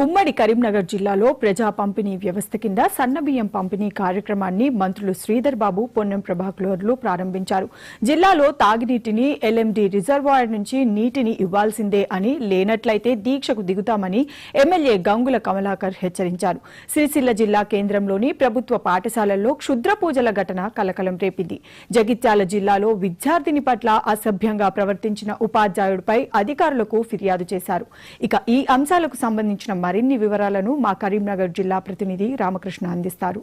ఉమ్మడి కరీంనగర్ జిల్లాలో ప్రజా పంపిణీ వ్యవస్థ కింద సన్నబియ్యం పంపిణీ కార్యక్రమాన్ని మంత్రులు శ్రీధర్ బాబు, పొన్నం ప్రభాకర్లు ప్రారంభించారు. జిల్లాలో తాగునీటిని ఎల్ఎండి రిజర్వాయర్ నుంచి నీటిని ఇవ్వాల్సిందే అని, లేనట్లయితే దీక్షకు దిగుతామని ఎమ్మెల్యే గంగుల కమలాకర్ హెచ్చరించారు. సిరిసిల్ల జిల్లా కేంద్రంలోని ప్రభుత్వ పాఠశాలల్లో క్షుద్ర పూజల ఘటన కలకలం రేపింది. జగిత్యాల జిల్లాలో విద్యార్థిని పట్ల అసభ్యంగా ప్రవర్తించిన ఉపాధ్యాయుడిపై అధికారులకు ఫిర్యాదు చేశారు. ఇక ఈ అంశాలకు సంబంధించిన మరిన్ని వివరాలను మా కరీంనగర్ జిల్లా ప్రతినిధి రామకృష్ణ అందిస్తారు.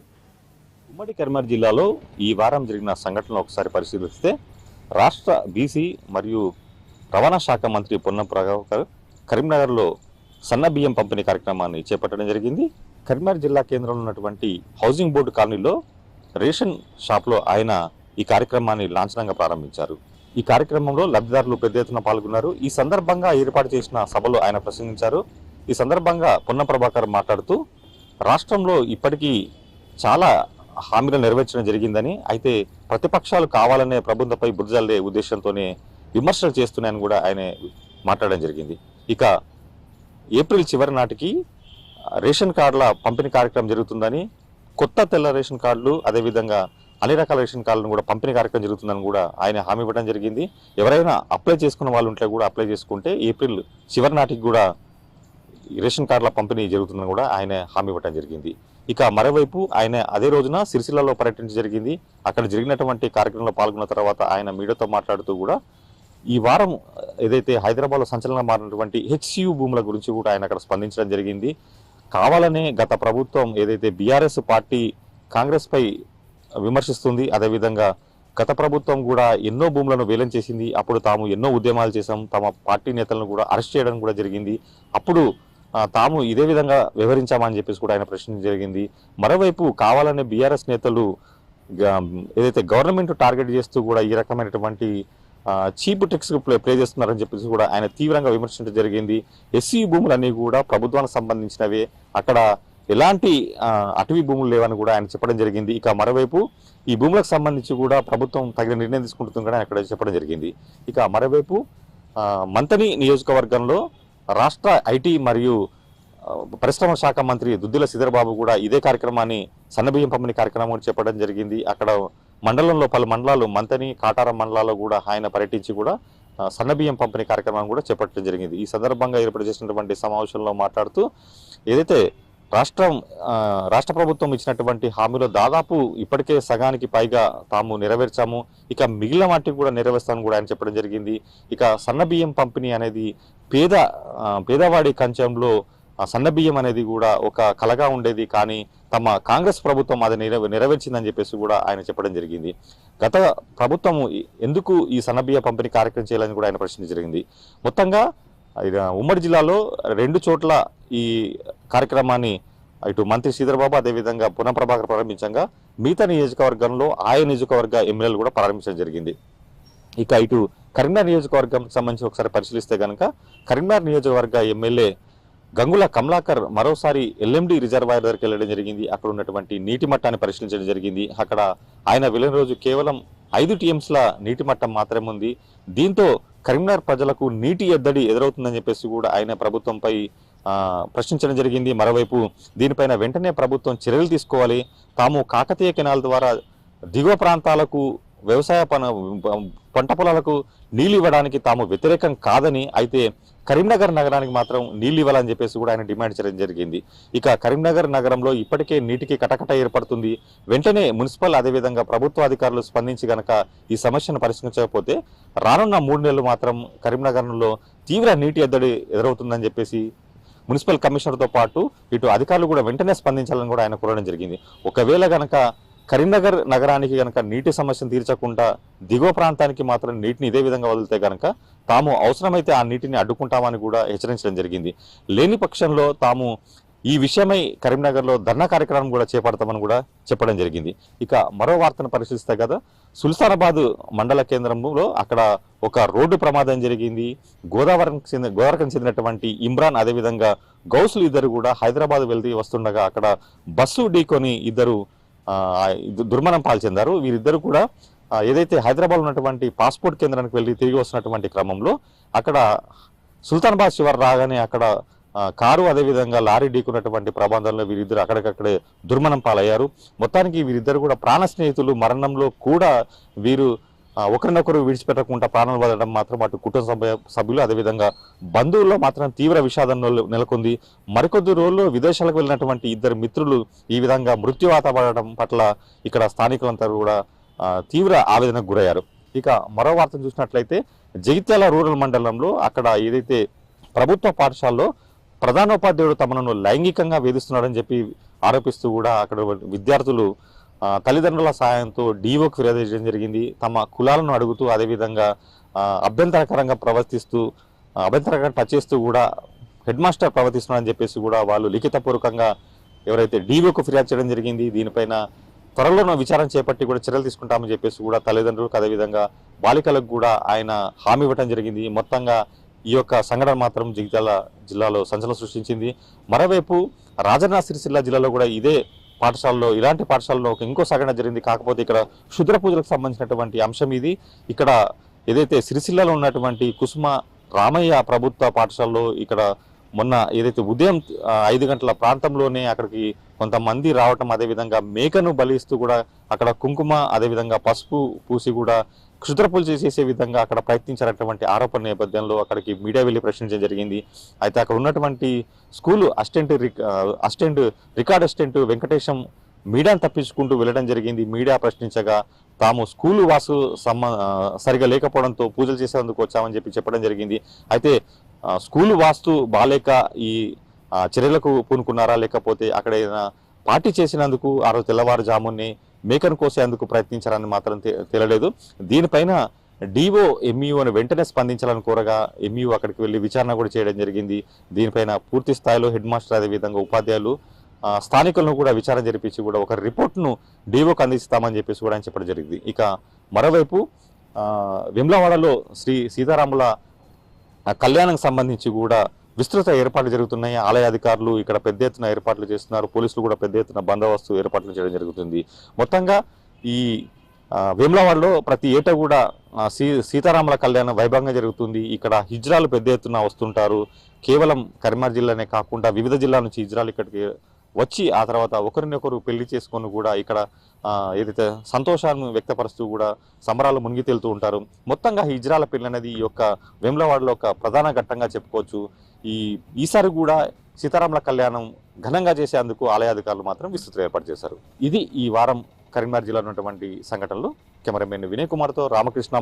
ఉమ్మడి కరీంనగర్ జిల్లాలో ఈ వారం జరిగిన సంఘటనలు ఒకసారి పరిశీలిస్తే రాష్ట్ర బీసీ మరియు రవాణా శాఖ మంత్రి పొన్నం ప్రభాకర్ కరీంనగర్లో సన్న బియ్యం పంపిణీ కార్యక్రమాన్ని చేపట్టడం జరిగింది. కరీంనగర్ జిల్లా కేంద్రంలో ఉన్నటువంటి హౌసింగ్ బోర్డు కాలనీలో రేషన్ షాప్లో ఆయన ఈ కార్యక్రమాన్ని లాంఛనంగా ప్రారంభించారు. ఈ కార్యక్రమంలో లబ్ధిదారులు పెద్ద ఎత్తున పాల్గొన్నారు. ఈ సందర్భంగా ఏర్పాటు చేసిన సభలో ఆయన ప్రసంగించారు. ఈ సందర్భంగా పొన్నం ప్రభాకర్ మాట్లాడుతూ రాష్ట్రంలో ఇప్పటికీ చాలా హామీలు నెరవేర్చడం జరిగిందని, అయితే ప్రతిపక్షాలు కావాలనే ప్రభుత్వంపై బురదజల్లే ఉద్దేశంతోనే విమర్శలు చేస్తున్నాయని కూడా ఆయన మాట్లాడడం జరిగింది. ఇక ఏప్రిల్ చివరి నాటికి రేషన్ కార్డుల పంపిణీ కార్యక్రమం జరుగుతుందని, కొత్త తెల్ల రేషన్ కార్డులు అదేవిధంగా అన్ని రకాల రేషన్ కార్డులను కూడా పంపిణీ కార్యక్రమం జరుగుతుందని కూడా ఆయన హామీ ఇవ్వడం జరిగింది. ఎవరైనా అప్లై చేసుకున్న వాళ్ళు ఉంటే కూడా అప్లై చేసుకుంటే ఏప్రిల్ చివరి నాటికి కూడా రేషన్ కార్డుల పంపిణీ జరుగుతుందని కూడా ఆయన హామీ ఇవ్వడం జరిగింది. ఇక మరోవైపు ఆయన అదే రోజున సిరిసిల్లలో పర్యటించడం జరిగింది. అక్కడ జరిగినటువంటి కార్యక్రమంలో పాల్గొన్న తర్వాత ఆయన మీడియాతో మాట్లాడుతూ కూడా ఈ వారం ఏదైతే హైదరాబాద్లో సంచలనంగా మారినటువంటి హెచ్సియు భూముల గురించి కూడా ఆయన అక్కడ స్పందించడం జరిగింది. కావాలనే గత ప్రభుత్వం ఏదైతే బీఆర్ఎస్ పార్టీ కాంగ్రెస్ పై విమర్శిస్తుంది, అదేవిధంగా గత ప్రభుత్వం కూడా ఎన్నో భూములను వేలం చేసింది. అప్పుడు తాము ఎన్నో ఉద్యమాలు చేశాం, తమ పార్టీ నేతలను కూడా అరెస్ట్ చేయడం కూడా జరిగింది. అప్పుడు తాము ఇదే విధంగా వ్యవహరించామని చెప్పేసి కూడా ఆయన ప్రశ్నించడం జరిగింది. మరోవైపు కావాలనే బీఆర్ఎస్ నేతలు ఏదైతే గవర్నమెంట్ టార్గెట్ చేస్తూ కూడా ఈ రకమైనటువంటి చీప్ ట్రిక్స్ ప్లే చేస్తున్నారని చెప్పేసి కూడా ఆయన తీవ్రంగా విమర్శించడం జరిగింది. ఎస్సీ భూములన్నీ కూడా ప్రభుత్వానికి సంబంధించినవే, అక్కడ ఎలాంటి అటవీ భూములు లేవని కూడా ఆయన చెప్పడం జరిగింది. ఇక మరోవైపు ఈ భూములకు సంబంధించి కూడా ప్రభుత్వం తగిన నిర్ణయం తీసుకుంటుంది కూడా అక్కడ చెప్పడం జరిగింది. ఇక మరోవైపు మంతని నియోజకవర్గంలో రాష్ట్ర ఐటీ మరియు పరిశ్రమ శాఖ మంత్రి దుద్దిల శ్రీధర్ బాబు కూడా ఇదే కార్యక్రమాన్ని సన్నబియ్యం పంపిణీ కార్యక్రమం చెప్పడం జరిగింది. అక్కడ మండలంలో పలు మండలాలు మంతని, కాటారం మండలాల్లో కూడా ఆయన పర్యటించి కూడా సన్నబియ్యం పంపిణీ కార్యక్రమం కూడా చేపట్టడం జరిగింది. ఈ సందర్భంగా ఏర్పాటు చేసినటువంటి సమావేశంలో మాట్లాడుతూ ఏదైతే రాష్ట్ర ప్రభుత్వం ఇచ్చినటువంటి హామీలో దాదాపు ఇప్పటికే సగానికి పైగా తాము నెరవేర్చాము, ఇక మిగిలిన వాటికి కూడా నెరవేర్స్తామని కూడా ఆయన చెప్పడం జరిగింది. ఇక సన్నబియ్యం పంపిణీ అనేది పేదవాడి కంచంలో సన్నబియ్యం అనేది కూడా ఒక కలగా ఉండేది, కానీ తమ కాంగ్రెస్ ప్రభుత్వం అది నెరవేర్చిందని చెప్పేసి కూడా ఆయన చెప్పడం జరిగింది. గత ప్రభుత్వం ఎందుకు ఈ సన్నబియ్య పంపిణీ కార్యక్రమం చేయాలని కూడా ఆయన ప్రశ్నించడం జరిగింది. మొత్తంగా ఉమ్మడి జిల్లాలో 2 చోట్ల ఈ కార్యక్రమాన్ని ఇటు మంత్రి శ్రీధర్ బాబు అదేవిధంగా పొన్నం ప్రభాకర్ ప్రారంభించగా మిగతా నియోజకవర్గంలో ఆయా నియోజకవర్గ ఎమ్మెల్యేలు కూడా ప్రారంభించడం జరిగింది. ఇక ఇటు కరీంనగర్ నియోజకవర్గంకి సంబంధించి ఒకసారి పరిశీలిస్తే కనుక కరీంనగర్ నియోజకవర్గ ఎమ్మెల్యే గంగుల కమలాకర్ మరోసారి ఎల్ఎండి రిజర్వాయర్ దగ్గరికి వెళ్ళడం జరిగింది. అక్కడ ఉన్నటువంటి నీటి మట్టాన్ని పరిశీలించడం జరిగింది. అక్కడ ఆయన వెళ్ళిన రోజు కేవలం 5 టీఎంస్ల నీటి మట్టం మాత్రమే ఉంది. దీంతో కరీంనగర్ ప్రజలకు నీటి ఎద్దడి ఎదురవుతుందని చెప్పేసి కూడా ఆయన ప్రభుత్వంపై ప్రశ్నించడం జరిగింది. మరోవైపు దీనిపైన వెంటనే ప్రభుత్వం చర్యలు తీసుకోవాలి, తాము కాకతీయ కెనాల్ ద్వారా దిగువ ప్రాంతాలకు వ్యవసాయ పంట పొలాలకు నీళ్లు ఇవ్వడానికి తాము వ్యతిరేకం కాదని, అయితే కరీంనగర్ నగరానికి మాత్రం నీళ్లు ఇవ్వాలని చెప్పేసి కూడా ఆయన డిమాండ్ చేయడం జరిగింది. ఇక కరీంనగర్ నగరంలో ఇప్పటికే నీటికి కటకట ఏర్పడుతుంది. వెంటనే మున్సిపల్ అదేవిధంగా ప్రభుత్వ అధికారులు స్పందించి గనక ఈ సమస్యను పరిష్కరించకపోతే రానున్న 3 నెలలు మాత్రం కరీంనగర్లో తీవ్ర నీటి ఎద్దడి ఎదురవుతుందని చెప్పేసి మున్సిపల్ కమిషనర్తో పాటు ఇటు అధికారులు కూడా వెంటనే స్పందించాలని కూడా ఆయన కోరడం జరిగింది. ఒకవేళ గనక కరీంనగర్ నగరానికి గనక నీటి సమస్యను తీర్చకుండా దిగువ ప్రాంతానికి మాత్రం నీటిని ఇదే విధంగా వదిలితే గనక తాము అవసరమైతే ఆ నీటిని అడ్డుకుంటామని కూడా హెచ్చరించడం జరిగింది. లేని పక్షంలో తాము ఈ విషయమై కరీంనగర్లో ధర్నా కార్యక్రమం కూడా చేపడతామని కూడా చెప్పడం జరిగింది. ఇక మరో వార్తను పరిశీలిస్తే కదా సుల్తానాబాద్ మండల కేంద్రంలో అక్కడ ఒక రోడ్డు ప్రమాదం జరిగింది. గోదావరికి చెందినటువంటి ఇమ్రాన్ అదేవిధంగా గౌసులు ఇద్దరు కూడా హైదరాబాద్ వెళ్తూ వస్తుండగా అక్కడ బస్సు ఢీకొని ఇద్దరు దుర్మరణం పాల్చెందారు. వీరిద్దరు కూడా ఏదైతే హైదరాబాద్ ఉన్నటువంటి పాస్పోర్ట్ కేంద్రానికి వెళ్ళి తిరిగి వస్తున్నటువంటి క్రమంలో అక్కడ సుల్తానాబాద్ శివారు రాగానే అక్కడ కారు అదేవిధంగా లారీ ఢీకున్నటువంటి ప్రమాదంలో వీరిద్దరు అక్కడికక్కడే దుర్మరణం పాలయ్యారు. మొత్తానికి వీరిద్దరు కూడా ప్రాణ స్నేహితులు. మరణంలో కూడా వీరు ఒకరినొకరు విడిచిపెట్టకుండా ప్రాణాలు వదలడం మాత్రం అటు కుటుంబ సభ్యులు అదేవిధంగా బంధువుల్లో మాత్రం తీవ్ర విషాదం నెలకొంది. మరికొద్ది రోజుల్లో విదేశాలకు వెళ్ళినటువంటి ఇద్దరు మిత్రులు ఈ విధంగా మృత్యువాత పడడం పట్ల ఇక్కడ స్థానికులంతా కూడా తీవ్ర ఆవేదనకు గురయ్యారు. ఇక మరో వార్తను చూసినట్లయితే జగిత్యాల రూరల్ మండలంలో అక్కడ ఏదైతే ప్రభుత్వ పాఠశాలలో ప్రధానోపాధ్యాయుడు తమను లైంగికంగా వేధిస్తున్నాడని చెప్పి ఆరోపిస్తూ కూడా అక్కడ విద్యార్థులు తల్లిదండ్రుల సహాయంతో డీఓకి ఫిర్యాదు చేయడం జరిగింది. తమ కులాలను అడుగుతూ అదేవిధంగా అభ్యంతరకరంగా అభ్యంతరకరంగా టచ్ చేస్తూ కూడా హెడ్ మాస్టర్ ప్రవర్తిస్తున్నాడని చెప్పేసి కూడా వాళ్ళు లిఖితపూర్వకంగా ఎవరైతే డీఓకు ఫిర్యాదు చేయడం జరిగింది. దీనిపైన త్వరలోనూ విచారణ చేపట్టి కూడా చర్యలు తీసుకుంటామని చెప్పేసి కూడా తల్లిదండ్రులకు అదేవిధంగా బాలికలకు కూడా ఆయన హామీ ఇవ్వడం జరిగింది. మొత్తంగా ఈ యొక్క సంఘటన మాత్రం జగిత్యాల జిల్లాలో సంచలనం సృష్టించింది. మరోవైపు రాజన్న సిరిసిల్ల జిల్లాలో కూడా ఇదే పాఠశాలలో ఇలాంటి పాఠశాలలో ఇంకో సంఘటన జరిగింది. కాకపోతే ఇక్కడ క్షుద్ర పూజలకు సంబంధించినటువంటి అంశం ఇది. ఇక్కడ ఏదైతే సిరిసిల్లలో ఉన్నటువంటి కుసుమ రామయ్య ప్రభుత్వ పాఠశాలలో ఇక్కడ మొన్న ఏదైతే ఉదయం 5 గంటల ప్రాంతంలోనే అక్కడికి కొంతమంది రావటం అదేవిధంగా మేకను బలిస్తూ కూడా అక్కడ కుంకుమ అదేవిధంగా పసుపు పూసి కూడా క్షుద్ర పూజ చేసే విధంగా అక్కడ ప్రయత్నించారటువంటి ఆరోపణ నేపథ్యంలో అక్కడికి మీడియా వెళ్ళి ప్రశ్నించడం జరిగింది. అయితే అక్కడ ఉన్నటువంటి school assistant record assistant Venkatesham మీడియాను తప్పించుకుంటూ వెళ్ళడం జరిగింది. మీడియా ప్రశ్నించగా తాము స్కూలు వాసు సరిగా లేకపోవడంతో పూజలు చేసేందుకు వచ్చామని చెప్పడం జరిగింది. అయితే స్కూలు వాస్తు బాలేక ఈ చర్యలకు పూనుకున్నారా లేకపోతే అక్కడ ఏదైనా పార్టీ చేసినందుకు ఆ రోజు తెల్లవారుజామునే మేకను కోసేందుకు ప్రయత్నించారని మాత్రం తెలియలేదు. దీనిపైన డిఓ ఎంఈఓని వెంటనే స్పందించాలని కోరగా ఎంఈఓ అక్కడికి వెళ్ళి విచారణ కూడా చేయడం జరిగింది. దీనిపైన పూర్తి స్థాయిలో హెడ్ మాస్టర్ అదేవిధంగా ఉపాధ్యాయులు స్థానికులను కూడా విచారణ జరిపించి కూడా ఒక రిపోర్ట్ను డిఓకి అందిస్తామని చెప్పేసి కూడా ఆయన చెప్పడం జరిగింది. ఇక మరోవైపు వెమ్లవాడలో శ్రీ సీతారాముల కళ్యాణం సంబంధించి కూడా విస్తృత ఏర్పాట్లు జరుగుతున్నాయి. ఆలయ అధికారులు ఇక్కడ పెద్ద ఎత్తున ఏర్పాట్లు చేస్తున్నారు. పోలీసులు కూడా పెద్ద ఎత్తున బందోబస్తు ఏర్పాట్లు చేయడం జరుగుతుంది. మొత్తంగా ఈ వేములవాడలో ప్రతి ఏటా కూడా సీతారాముల కళ్యాణం వైభవంగా జరుగుతుంది. ఇక్కడ హిజ్రాలు పెద్ద ఎత్తున వస్తుంటారు. కేవలం కరీంనగర్ జిల్లానే కాకుండా వివిధ జిల్లాల నుంచి హిజ్రాలు ఇక్కడికి వచ్చి ఆ తర్వాత ఒకరినొకరు పెళ్లి చేసుకొని కూడా ఇక్కడ ఏదైతే సంతోషాన్ని వ్యక్తపరుస్తూ కూడా సంబరాలు మునిగి తేలుతూ ఉంటారు. మొత్తంగా హిజ్రాల పెళ్లి అనేది ఈ యొక్క వేములవాడలో ఒక ప్రధాన ఘట్టంగా చెప్పుకోవచ్చు. ఈసారి కూడా సీతారాముల కళ్యాణం ఘనంగా చేసేందుకు ఆలయ అధికారులు మాత్రం విస్తృత ఏర్పాటు చేశారు. ఇది ఈ వారం కరీంనగర్ జిల్లాలో ఉన్నటువంటి సంఘటనలు. కెమెరామెన్ వినయ్ కుమార్తో రామకృష్ణ.